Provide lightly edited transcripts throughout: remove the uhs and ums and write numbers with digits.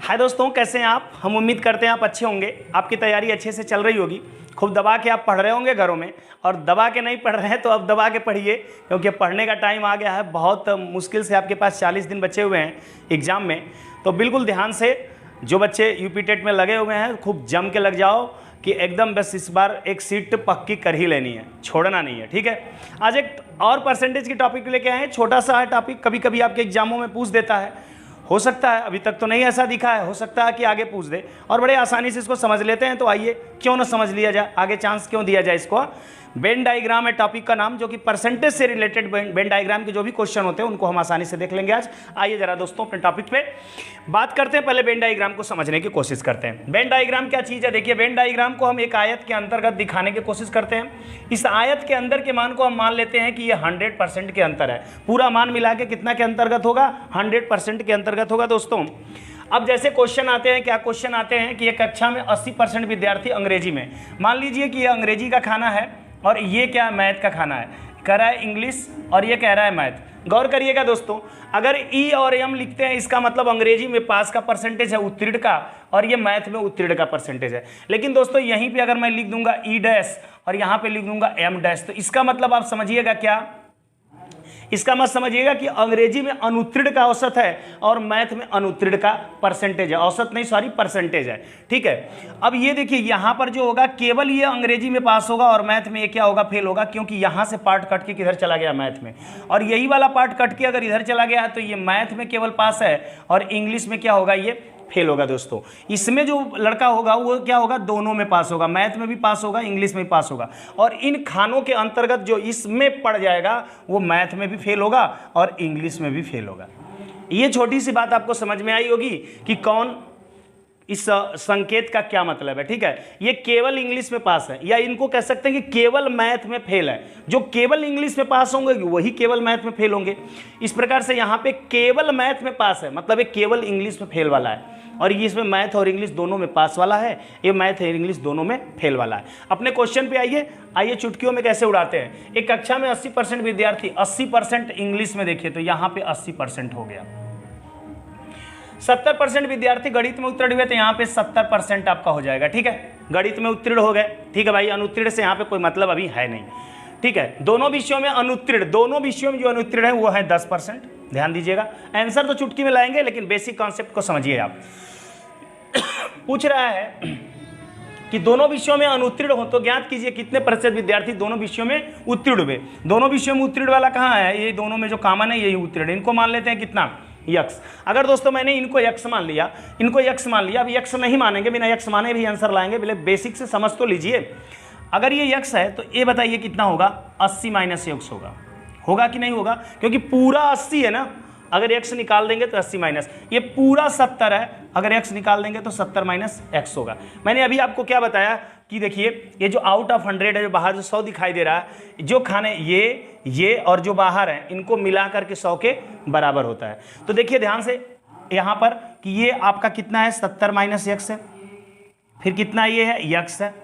हाय दोस्तों, कैसे हैं आप। हम उम्मीद करते हैं आप अच्छे होंगे, आपकी तैयारी अच्छे से चल रही होगी। खूब दबा के आप पढ़ रहे होंगे घरों में, और दबा के नहीं पढ़ रहे हैं तो अब दबा के पढ़िए, क्योंकि पढ़ने का टाइम आ गया है। बहुत मुश्किल से आपके पास 40 दिन बचे हुए हैं एग्ज़ाम में, तो बिल्कुल ध्यान से जो बच्चे यूपी टेट में लगे हुए हैं खूब जम के लग जाओ कि एकदम बस इस बार एक सीट पक्की कर ही लेनी है, छोड़ना नहीं है। ठीक है, आज एक और परसेंटेज की टॉपिक लेके आए हैं। छोटा सा है टॉपिक, कभी कभी आपके एग्जामों में पूछ देता है, हो सकता है अभी तक तो नहीं ऐसा दिखा है, हो सकता है कि आगे पूछ दे, और बड़े आसानी से इसको समझ लेते हैं। तो आइए, क्यों ना समझ लिया जाए, आगे चांस क्यों दिया जाए इसको। वेन डायग्राम है टॉपिक का नाम, जो कि परसेंटेज से रिलेटेड वेन डायग्राम के जो भी क्वेश्चन होते हैं उनको हम आसानी से देख लेंगे आज। आइए जरा दोस्तों अपने टॉपिक पे बात करते हैं। पहले वेन डायग्राम को समझने की कोशिश करते हैं। वेन डायग्राम क्या चीज़ है। देखिए, वेन डायग्राम को हम एक आयत के अंतर्गत दिखाने की कोशिश करते हैं। इस आयत के अंदर के मान को हम मान लेते हैं कि ये 100% के अंतर है। पूरा मान मिला के कितना के अंतर्गत होगा, 100% के अंतर्गत होगा दोस्तों। अब जैसे क्वेश्चन आते हैं, क्या क्वेश्चन आते हैं कि एक कक्षा में 80% विद्यार्थी अंग्रेजी में, मान लीजिए कि ये अंग्रेजी का खाना है और ये क्या मैथ का खाना है, कह रहा है इंग्लिश और ये कह रहा है मैथ। गौर करिएगा दोस्तों, अगर ई और एम लिखते हैं इसका मतलब अंग्रेजी में पास का परसेंटेज है, उत्तीर्ण का, और ये मैथ में उत्तीर्ण का परसेंटेज है। लेकिन दोस्तों यहीं पे अगर मैं लिख दूंगा ई डैश और यहाँ पे लिख दूंगा एम डैश, तो इसका मतलब आप समझिएगा क्या, इसका मत समझिएगा कि अंग्रेजी में अनुत्तीर्ण का औसत है और मैथ में अनुत्तीर्ण का परसेंटेज है। औसत नहीं, सॉरी, परसेंटेज है। ठीक है, अब ये देखिए यहाँ पर जो होगा केवल ये अंग्रेजी में पास होगा और मैथ में ये क्या होगा, फेल होगा, क्योंकि यहाँ से पार्ट कट के किधर चला गया, मैथ में, और यही वाला पार्ट कट के अगर इधर चला गया तो ये मैथ में केवल पास है और इंग्लिश में क्या होगा, ये फेल होगा दोस्तों। इसमें जो लड़का होगा वो क्या होगा, दोनों में पास होगा, मैथ में भी पास होगा, इंग्लिश में भी पास होगा। और इन खानों के अंतर्गत जो इसमें पड़ जाएगा वो मैथ में भी फेल होगा और इंग्लिश में भी फेल होगा। ये छोटी सी बात आपको समझ में आई होगी कि कौन इस संकेत का क्या मतलब है। ठीक है, ये केवल इंग्लिश में पास है, या इनको कह सकते हैं कि केवल मैथ में फेल है। जो केवल इंग्लिश में पास होंगे वही केवल मैथ में फेल होंगे। इस प्रकार से यहाँ पे केवल मैथ में पास है, मतलब ये केवल इंग्लिश में फेल वाला है, और ये इसमें मैथ और इंग्लिश दोनों में पास वाला है, ये मैथ और इंग्लिश दोनों में फेल वाला है। अपने क्वेश्चन पे आइए चुटकियों में कैसे उड़ाते हैं। एक कक्षा में 80% विद्यार्थी, 80% इंग्लिश में, देखिए तो यहाँ पे 80% हो गया। 70% विद्यार्थी गणित में उत्तीर्ण हुए तो यहाँ पे 70% आपका हो जाएगा। ठीक है, गणित में उत्तीर्ण हो गए। ठीक है भाई, अनुत्तीर्ण से यहाँ पे कोई मतलब अभी है नहीं। ठीक है, दोनों विषयों में अनुत्तीर्ण, दोनों विषयों में जो अनुत्तीर्ण है वो है 10%। ध्यान दीजिएगा, आंसर तो चुटकी में लाएंगे लेकिन बेसिक कॉन्सेप्ट को समझिए आप। पूछ रहा है कि दोनों विषयों में अनुत्तीर्ण हो तो ज्ञात कीजिए कितने प्रतिशत विद्यार्थी दोनों विषयों में उत्तीर्ण हुए। दोनों विषयों में उत्तीर्ण वाला कहाँ है, ये दोनों में जो कॉमन है यही उत्तीर्ण। इनको मान लेते हैं कितना, यक्स। अगर दोस्तों मैंने इनको यक्स मान लिया, इनको यक्स मान लिया, अब यक्स नहीं मानेंगे, बिना यक्स माने भी आंसर लाएंगे। पहले बेसिक से समझ तो लीजिए। अगर ये यक्स है तो ये बताइए कितना होगा, 80 माइनस यक्स होगा कि नहीं होगा, क्योंकि पूरा 80 है ना, अगर x निकाल देंगे तो 80 माइनस, ये पूरा 70 है, अगर x निकाल देंगे तो 70 माइनस x होगा। मैंने अभी आपको क्या बताया कि देखिए ये जो आउट ऑफ 100 है, जो बाहर जो 100 दिखाई दे रहा है, जो खाने ये और जो बाहर है इनको मिला करके 100 के बराबर होता है। तो देखिए ध्यान से यहाँ पर कि ये आपका कितना है, 70 माइनस x है, फिर कितना ये है, x है,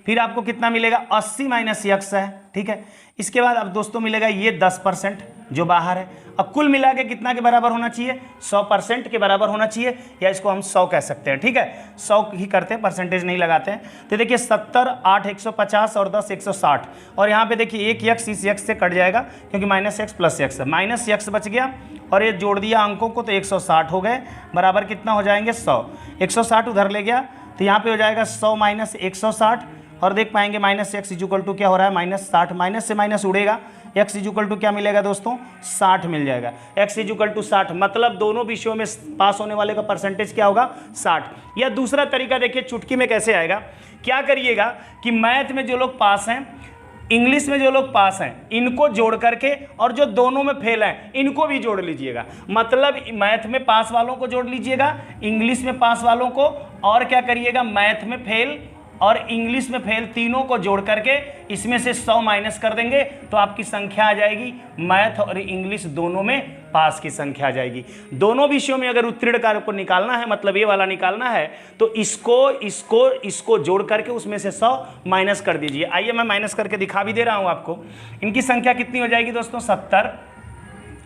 फिर आपको कितना मिलेगा, 80 माइनस x है। ठीक है, इसके बाद अब दोस्तों मिलेगा ये 10% जो बाहर है। अब कुल मिला के कितना के बराबर होना चाहिए, 100% के बराबर होना चाहिए, या इसको हम 100 कह सकते हैं। ठीक है, 100 ही करते हैं, परसेंटेज नहीं लगाते हैं। तो देखिए 70, 8 150 और 10 160, और यहाँ पे देखिए एक यक्स इस यक्स से कट जाएगा क्योंकि माइनस एक्स प्लस यक्स है, माइनस यक्स बच गया और ये जोड़ दिया अंकों को तो 160 हो गए, बराबर कितना हो जाएंगे, 100। 160 उधर ले गया तो यहाँ पे हो जाएगा 100 माइनस 160, और देख पाएंगे माइनस एक्स इक्वल टू क्या हो रहा है, माइनस 60। माइनस से माइनस उड़ेगा, एक्स इक्वल टू क्या मिलेगा दोस्तों, 60 मिल जाएगा। एक्स इक्वल टू 60, मतलब दोनों विषयों में पास होने वाले का परसेंटेज क्या होगा, 60। या दूसरा तरीका देखिए चुटकी में कैसे आएगा। क्या करिएगा कि मैथ में जो लोग पास हैं, इंग्लिश में जो लोग पास हैं, इनको जोड़ करके, और जो दोनों में फेल हैं इनको भी जोड़ लीजिएगा। मतलब मैथ में पास वालों को जोड़ लीजिएगा, इंग्लिश में पास वालों को, और क्या करिएगा, मैथ में फेल और इंग्लिश में फेल, तीनों को जोड़ करके इसमें से 100 माइनस कर देंगे तो आपकी संख्या आ जाएगी, मैथ और इंग्लिश दोनों में पास की संख्या आ जाएगी। दोनों विषयों में अगर उत्तीर्ण कार्य को निकालना है, मतलब ये वाला निकालना है, तो इसको जोड़ करके उसमें से 100 माइनस कर दीजिए। आइए मैं माइनस करके दिखा भी दे रहा हूं आपको। इनकी संख्या कितनी हो जाएगी दोस्तों, 70,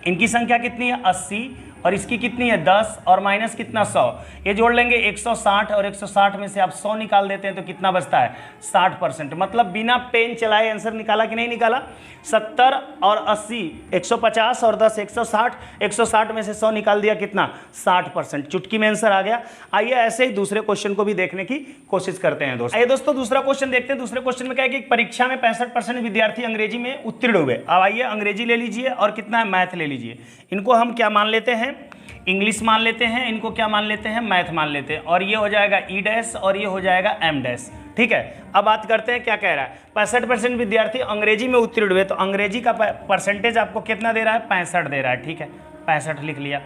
इनकी संख्या कितनी है, 80, और इसकी कितनी है 10 और माइनस कितना 100, ये जोड़ लेंगे 160 और 160 में से आप 100 निकाल देते हैं तो कितना बचता है 60%। मतलब बिना पेन चलाए आंसर निकाला कि नहीं निकाला। 70 और 80 150 और 10 160, 160 में से 100 निकाल दिया कितना 60%। चुटकी में आंसर आ गया। आइए ऐसे ही दूसरे क्वेश्चन को भी देखने की कोशिश करते हैं दोस्तों। आइए दोस्तों दूसरा क्वेश्चन देखते हैं। दूसरे क्वेश्चन में क्या है कि परीक्षा में 65% विद्यार्थी अंग्रेजी में उत्तीर्ण हुए। अब आइए अंग्रेजी ले लीजिए और कितना है मैथ ले लीजिए। इनको हम क्या मान लेते हैं इंग्लिश मान लेते हैं, इनको क्या मान लेते हैं मैथ मान लेते हैं, और ये हो जाएगा ई डैश और ये हो जाएगा एम डैश। ठीक है, अब बात करते हैं क्या कह रहा है। 65% विद्यार्थी अंग्रेजी में उत्तीर्ण हुए, तो अंग्रेजी का परसेंटेज आपको कितना दे रहा है 65 दे रहा है। ठीक है 65 लिख लिया।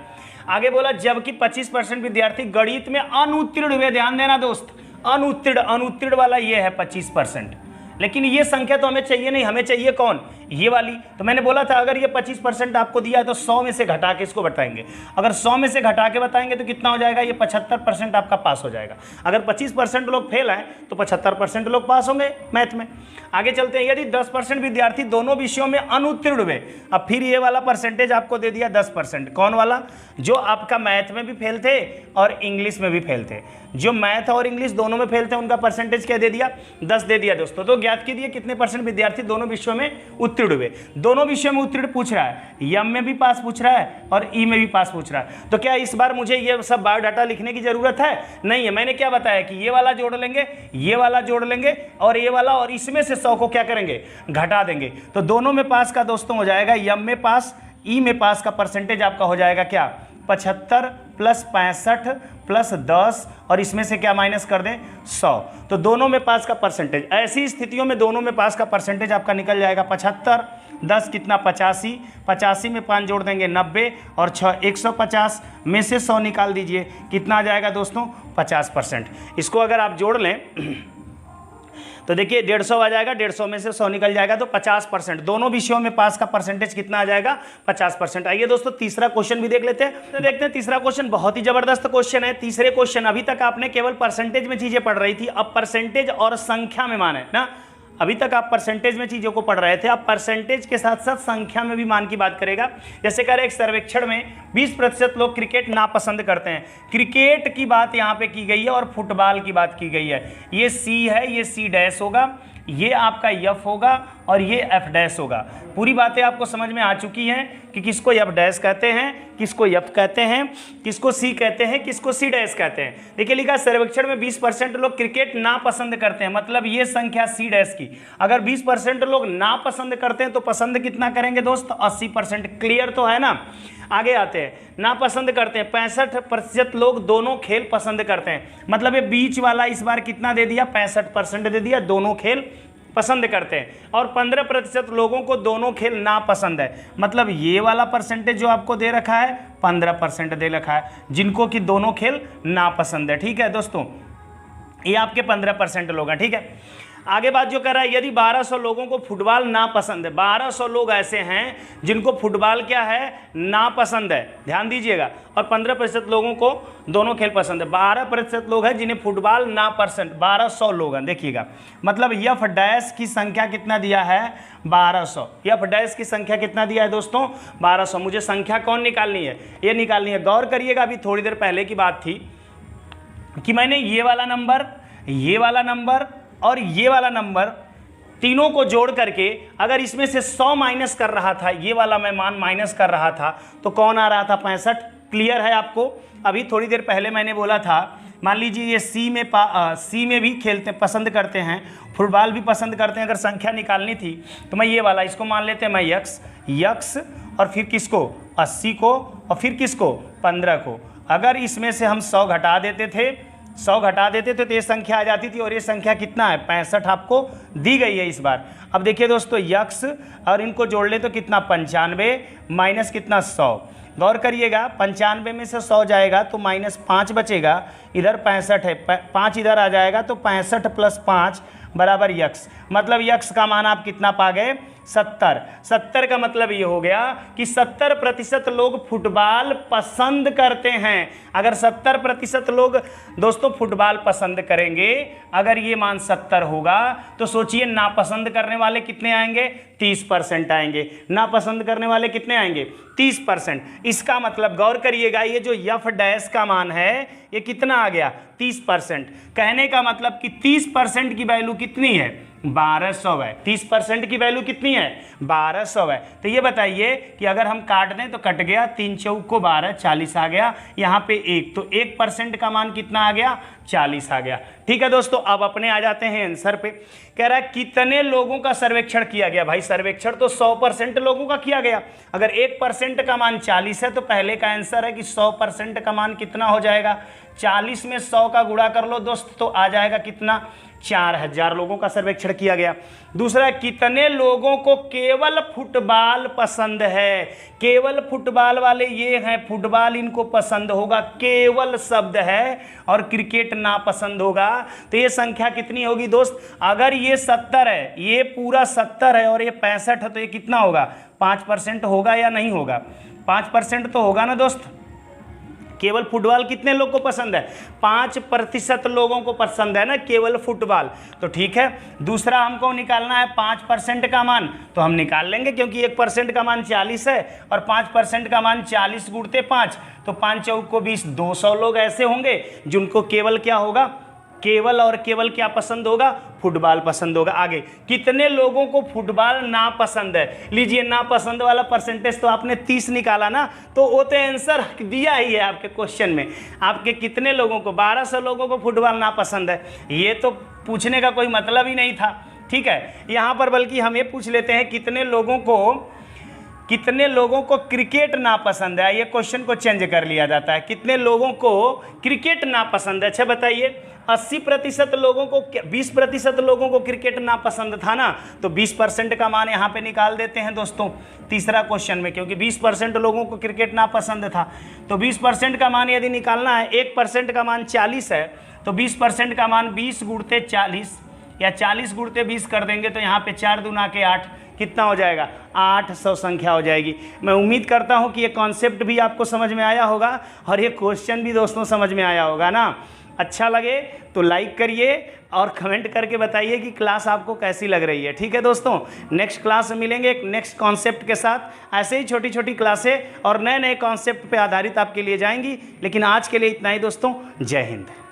आगे बोला जबकि 25% विद्यार्थी गणित में अनुत्तीर्ण हुए। ध्यान देना दोस्त, अनुत्तीर्ण वाला ये है 25%, लेकिन ये संख्या तो हमें चाहिए नहीं, हमें चाहिए कौन ये वाली। तो मैंने बोला था अगर ये 25% आपको दिया है तो 100 में से घटा के इसको बताएंगे। अगर 100 में से घटा के बताएंगे तो कितना हो जाएगा, ये 75% आपका पास हो जाएगा। अगर 25% लोग फेल हैं तो 75% लोग पास होंगे मैथ में। आगे चलते हैं। यदि 10% विद्यार्थी दोनों विषयों में अनुत्तीर्ण हुए, अब फिर ये वाला परसेंटेज आपको दे दिया 10%। कौन वाला, जो आपका मैथ में भी फेल थे और इंग्लिश में भी फेल थे। जो मैथ और इंग्लिश दोनों में फेल थे उनका परसेंटेज क्या दे दिया 10 दे दिया दोस्तों। तो ज्ञात कीजिए कितने परसेंट विद्यार्थी दोनों विषयों में उत्तीर्ण हुए। दोनों विषयों में उत्तीर्ण पूछ रहा है, एम में भी पास पूछ रहा है और ई में भी पास पूछ रहा है। तो क्या इस बार मुझे ये सब बायोडाटा लिखने की जरूरत है, नहीं है। मैंने क्या बताया कि ये वाला जोड़ लेंगे, ये वाला जोड़ लेंगे और ये वाला, और इसमें से 100 को क्या करेंगे घटा देंगे। तो दोनों में पास का दोस्तों हो जाएगा एम में पास, ई में पास का परसेंटेज आपका हो जाएगा क्या 75 प्लस 65 प्लस 10 और इसमें से क्या माइनस कर दें 100। तो दोनों में पास का परसेंटेज, ऐसी स्थितियों में दोनों में पास का परसेंटेज आपका निकल जाएगा 75, 10 कितना 85, 85 में 5 जोड़ देंगे 90 और 6 150 में से 100 निकाल दीजिए, कितना आ जाएगा दोस्तों 50%। इसको अगर आप जोड़ लें तो देखिए 150 आ जाएगा, 150 में से 100 निकल जाएगा तो 50%। दोनों विषयों में पास का परसेंटेज कितना आ जाएगा 50%। आइए दोस्तों तीसरा क्वेश्चन भी देख लेते हैं। तो देखते हैं तीसरा क्वेश्चन, बहुत ही जबरदस्त क्वेश्चन है। तीसरे क्वेश्चन, अभी तक आपने केवल परसेंटेज में चीजें पढ़ रही थी, अब परसेंटेज और संख्या में मान है ना। अभी तक आप परसेंटेज में चीज़ों को पढ़ रहे थे, अब परसेंटेज के साथ साथ संख्या में भी मान की बात करेगा। जैसे कह रहे एक सर्वेक्षण में 20% लोग क्रिकेट नापसंद करते हैं। क्रिकेट की बात यहाँ पे की गई है और फुटबॉल की बात की गई है। ये सी है, ये सी डैश होगा, ये आपका एफ होगा और ये एफ डैश होगा। पूरी बातें आपको समझ में आ चुकी हैं कि किसको एफ डैश कहते हैं, किसको एफ कहते हैं, किसको सी कहते हैं, किसको सी डैश कहते हैं। देखिए लिखा सर्वेक्षण में 20% लोग क्रिकेट नापसंद करते हैं, मतलब ये संख्या सी डैश की। अगर 20% लोग नापसंद करते हैं तो पसंद कितना करेंगे दोस्त 80%। क्लियर तो है ना। आगे आते हैं, नापसंद करते हैं 65% लोग दोनों खेल पसंद करते हैं, मतलब ये बीच वाला इस बार कितना दे दिया 65% दे दिया, दोनों खेल पसंद करते हैं। और 15% लोगों को दोनों खेल नापसंद है, मतलब ये वाला परसेंटेज जो आपको दे रखा है 15% दे रखा है, जिनको कि दोनों खेल नापसंद है। ठीक है दोस्तों, ये आपके 15% लोग हैं। ठीक है, आगे बात जो कर रहा है, यदि 1200 लोगों को फुटबॉल नापसंद है, 1200 लोग ऐसे हैं जिनको फुटबॉल क्या है नापसंद है, ध्यान दीजिएगा, और 15% लोगों को दोनों खेल पसंद है। 12% लोग हैं जिन्हें फुटबॉल नापसंद, 1200 लोग हैं। देखिएगा, मतलब एफ डैश की संख्या कितना दिया है 1200। एफ डैश की संख्या कितना दिया है दोस्तों 1200। मुझे संख्या कौन निकालनी है, ये निकालनी है। गौर करिएगा, अभी थोड़ी देर पहले की बात थी कि मैंने ये वाला नंबर, ये वाला नंबर और ये वाला नंबर तीनों को जोड़ करके अगर इसमें से 100 माइनस कर रहा था, ये वाला मैं मान माइनस कर रहा था, तो कौन आ रहा था 65। क्लियर है आपको। अभी थोड़ी देर पहले मैंने बोला था, मान लीजिए ये सी में भी खेलते पसंद करते हैं, फुटबॉल भी पसंद करते हैं। अगर संख्या निकालनी थी तो मैं ये वाला इसको मान लेते हैं, मैं यक्स और फिर किसको 80 को और फिर किसको 15 को। अगर इसमें से हम 100 घटा देते थे, 100 घटा देते थे तो ये संख्या आ जाती थी, और ये संख्या कितना है 65 आपको दी गई है इस बार। अब देखिए दोस्तों, यक्स और इनको जोड़ ले तो कितना 95 माइनस कितना 100। गौर करिएगा, 95 में से 100 जाएगा तो -5 बचेगा, इधर 65 है, 5 इधर आ जाएगा तो 65 + 5 बराबर यक्स। मतलब यक्स का मान आप कितना पा गए 70 का मतलब ये हो गया कि 70% लोग फुटबॉल पसंद करते हैं। अगर 70% लोग दोस्तों फुटबॉल पसंद करेंगे, अगर ये मान 70 होगा तो सोचिए नापसंद करने वाले कितने आएंगे? 30% आएंगे। नापसंद करने वाले कितने आएंगे? 30%। इसका मतलब गौर करिएगा, ये जो एफ डैश का मान है ये कितना आ गया? 30%। कहने का मतलब कि 30% की वैल्यू कितनी है? 1200 है। 30% की वैल्यू कितनी है? 1200 है। तो ये बताइए कि अगर हम काट दें तो कट गया, 3 चौक को 12, 40 आ गया। यहाँ पे 1, तो 1% का मान कितना आ गया? 40 आ गया। ठीक है दोस्तों, अब अपने आ जाते हैं आंसर पे। कह रहा है कितने लोगों का सर्वेक्षण किया गया? भाई सर्वेक्षण तो 100% लोगों का किया गया। अगर 1% का मान 40 है तो पहले का आंसर है कि 100% का मान कितना हो जाएगा? 40 में 100 का गुणा कर लो दोस्त, तो आ जाएगा कितना? 4000 लोगों का सर्वेक्षण किया गया। दूसरा, कितने लोगों को केवल फुटबॉल पसंद है? केवल फुटबॉल वाले ये हैं, फुटबॉल इनको पसंद होगा, केवल शब्द है, और क्रिकेट नापसंद होगा। तो ये संख्या कितनी होगी दोस्त? अगर ये 70 है, ये पूरा 70 है और ये 65 है, तो ये कितना होगा? 5% होगा या नहीं होगा? 5% तो होगा ना दोस्त। केवल फुटबॉल कितने लोग को पसंद है? 5% लोगों को पसंद है ना केवल फुटबॉल। तो ठीक है, दूसरा हमको निकालना है 5% का मान, तो हम निकाल लेंगे, क्योंकि 1% का मान 40 है और 5% का मान 40 गुणते 5, तो 5 चौक को 20, 200 लोग ऐसे होंगे जिनको केवल क्या होगा? केवल और केवल क्या पसंद होगा? फुटबॉल पसंद होगा। आगे, कितने लोगों को फुटबॉल नापसंद है? लीजिए, नापसंद वाला परसेंटेज तो आपने 30 निकाला ना, तो वो तो आंसर दिया ही है आपके क्वेश्चन में। आपके कितने लोगों को? 1200 लोगों को फुटबॉल नापसंद है। ये तो पूछने का कोई मतलब ही नहीं था। ठीक है, यहाँ पर बल्कि हम ये पूछ लेते हैं कितने लोगों को क्रिकेट नापसंद है। ये क्वेश्चन को चेंज कर लिया जाता है, कितने लोगों को क्रिकेट नापसंद है। अच्छा बताइए, 80% लोगों को, 20% लोगों को क्रिकेट नापसंद था ना, तो 20% का मान यहाँ पे निकाल देते हैं दोस्तों तीसरा क्वेश्चन में, क्योंकि 20% लोगों को क्रिकेट नापसंद था। तो 20% का मान यदि निकालना है, 1% का मान 40 है, तो 20% का मान 20 गुणते 40 या 40 गुणते 20 कर देंगे, तो यहाँ पे 4 दूना के 8 कितना हो जाएगा? 800 संख्या हो जाएगी। मैं उम्मीद करता हूँ कि ये कॉन्सेप्ट भी आपको समझ में आया होगा और ये क्वेश्चन भी दोस्तों समझ में आया होगा ना। अच्छा लगे तो लाइक करिए और कमेंट करके बताइए कि क्लास आपको कैसी लग रही है। ठीक है दोस्तों, नेक्स्ट क्लास में मिलेंगे एक नेक्स्ट कॉन्सेप्ट के साथ। ऐसे ही छोटी छोटी क्लासें और नए नए कॉन्सेप्ट पे आधारित आपके लिए जाएंगी। लेकिन आज के लिए इतना ही दोस्तों, जय हिंद।